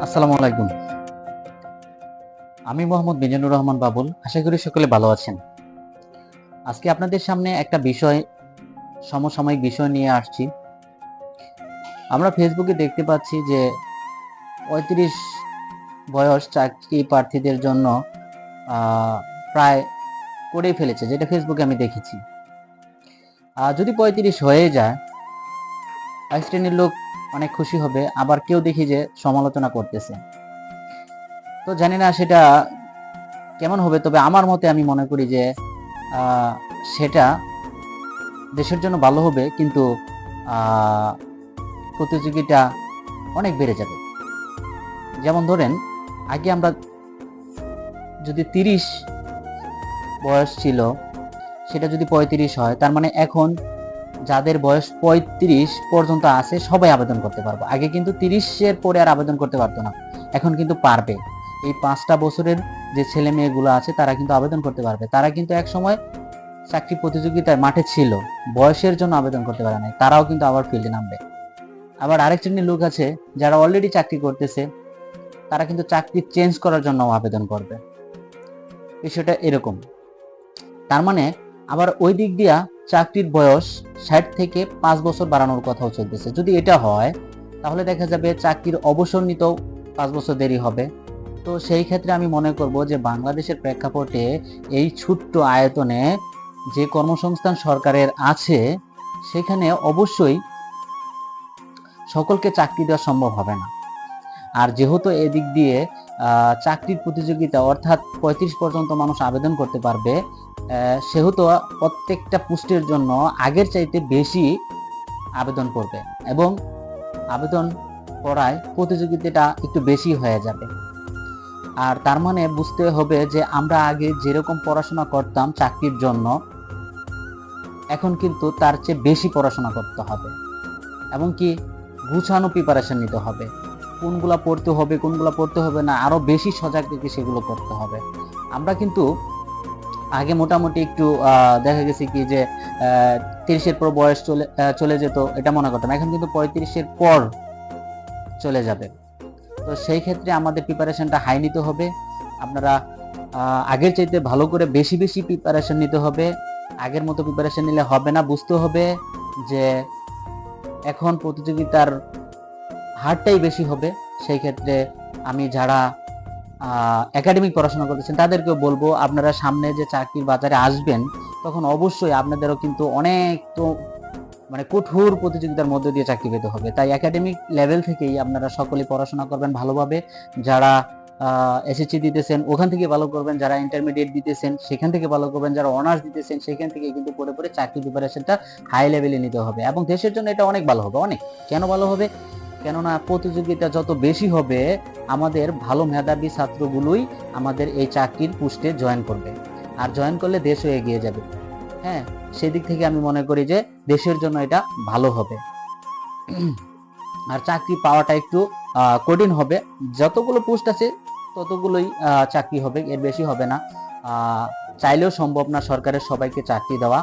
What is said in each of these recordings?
আসসালামু আলাইকুম। আমি মোহাম্মদ মিজানুর রহমান বাবুল। আশা করি সকলে ভালো আছেন। আজকে আপনাদের সামনে একটা সমসাময়িক বিষয় নিয়ে আসছি। আমরা ফেসবুকে দেখতে পাচ্ছি যে ৩৫ বয়স চাকরি প্রার্থীদের জন্য প্রায় করেই ফেলেছে, যেটা ফেসবুকে আমি দেখেছি। যদি ৩৫ হয়ে যায়, এক শ্রেণীর লোক অনেক খুশি হবে, আবার কেউ দেখি যে সমালোচনা করতেছে। তো জানি না সেটা কেমন হবে, তবে আমার মতে আমি মনে করি যে সেটা দেশের জন্য ভালো হবে, কিন্তু প্রতিযোগিতা অনেক বেড়ে যাবে। যেমন ধরেন, আগে আমরা যদি 30 বয়স ছিল, সেটা যদি 35 হয়, তার মানে এখন যাদের বয়স 35 পর্যন্ত আছে সবাই আবেদন করতে পারবো। আগে কিন্তু 30-এর পরে আর আবেদন করতে পারতো না, এখন কিন্তু পারবে। এই 5টা বছরের যে ছেলে মেয়েগুলো আছে তারা কিন্তু আবেদন করতে পারবে। তারা কিন্তু এক সময় চাকরি প্রতিযোগিতায় মাঠে ছিল, বয়সের জন্য আবেদন করতে পারে নাই, তারাও কিন্তু আবার ফিল্ডে নামবে। আবার আরেক শ্রেণীর লোক আছে যারা অলরেডি চাকরি করতেছে, তারা কিন্তু চাকরি চেঞ্জ করার জন্য আবেদন করবে। বিষয়টা এরকম। তার মানে আবার ওই দিক দিয়া চাকরির বয়স 60 থেকে 5 বছর বাড়ানোর কথাও চলতেছে। যদি এটা হয়, তাহলে দেখা যাবে চাকরির অবসর নিতেও 5 বছর দেরি হবে। তো সেই ক্ষেত্রে আমি মনে করব যে বাংলাদেশের প্রেক্ষাপটে এই ছোট্ট আয়তনে যে কর্মসংস্থান সরকারের আছে, সেখানে অবশ্যই সকলকে চাকরি দেওয়া সম্ভব হবে না। আর যেহেতু এদিক দিয়ে চাকরির প্রতিযোগিতা, অর্থাৎ 35 পর্যন্ত মানুষ আবেদন করতে পারবে, সেহেতু প্রত্যেকটা পোস্টের জন্য আগের চাইতে বেশি আবেদন করবে, এবং আবেদন করায় প্রতিযোগিতাটা একটু বেশি হয়ে যাবে। আর তার মানে বুঝতে হবে যে আমরা আগে যেরকম পড়াশোনা করতাম চাকরির জন্য, এখন কিন্তু তার চেয়ে বেশি পড়াশোনা করতে হবে, এবং কি গুছানো প্রিপারেশন নিতে হবে। কোনগুলা পড়তে হবে, কোনগুলা পড়তে হবে না, আরো বেশি সজাগ থেকে সেগুলো করতে হবে। আমরা কিন্তু আগে মোটামুটি একটু দেখা গেছে কি যে 30-এর পর বয়স চলে যেত, এটা মনে করতাম। এখন কিন্তু 35-এর পর চলে যাবে। তো সেই ক্ষেত্রে আমাদের প্রিপারেশনটা হাই নিতে হবে। আপনারা আগের চাইতে ভালো করে বেশি বেশি প্রিপারেশন নিতে হবে। আগের মতো প্রিপারেশন নিলে হবে না। বুঝতে হবে যে এখন প্রতিযোগিতার হারটাই বেশি হবে। সেই ক্ষেত্রে আমি যারা একাডেমিক পড়াশোনা করতেছেন তাদেরকেও বলবো, আপনারা সামনে যে চাকরির বাজারে আসবেন, তখন অবশ্যই আপনাদেরও কিন্তু অনেক মানে কঠোর প্রতিযোগিতার মধ্যে দিয়ে চাকরি পেতে হবে। তাই একাডেমিক লেভেল থেকেই আপনারা সকলে পড়াশোনা করবেন ভালোভাবে। যারা এসএসসি দিতেছেন ওখান থেকে ভালো করবেন, যারা ইন্টারমিডিয়েট দিতেছেন সেখান থেকে ভালো করবেন, যারা অনার্স দিতেছেন সেখান থেকে কিন্তু পড়ে পড়ে চাকরি প্রিপারেশনটা হাই লেভেলে নিতে হবে, এবং দেশের জন্য এটা অনেক ভালো হবে। অনেক কেন ভালো হবে? কেননা প্রতিযোগিতা যত বেশি হবে, আমাদের ভালো মেধাবী ছাত্রগুলোই আমাদের এই চাকরির পোস্টে জয়েন করবে, আর জয়েন করলে দেশও এগিয়ে যাবে। হ্যাঁ, সেদিক থেকে আমি মনে করি যে দেশের জন্য এটা ভালো হবে। আর চাকরি পাওয়াটা একটু কঠিন হবে। যতগুলো পোস্ট আছে ততগুলোই চাকরি হবে, এর বেশি হবে না। চাইলেও সম্ভব না সরকারের সবাইকে চাকরি দেওয়া।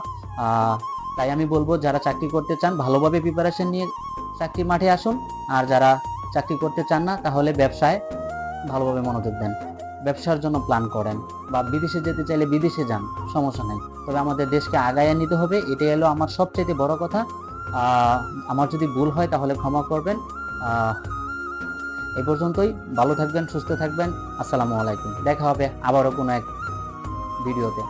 তাই আমি বলবো, যারা চাকরি করতে চান ভালোভাবে প্রিপারেশন নিয়ে চাকরি মাঠে আসুন, আর যারা চাকরি করতে চান না তাহলে ব্যবসায় ভালোভাবে মনোযোগ দেন, ব্যবসার জন্য প্ল্যান করেন, বা বিদেশে যেতে চাইলে বিদেশে যান, সমস্যা নেই। তবে আমাদের দেশকে আগায় নিতে হবে, এটাই হলো আমার সবচেয়ে বড় কথা। আমার যদি ভুল হয় তাহলে ক্ষমা করবেন। এই পর্যন্তই। ভালো থাকবেন, সুস্থ থাকবেন। আসসালামু আলাইকুম। দেখা হবে আবারও কোনো এক ভিডিওতে।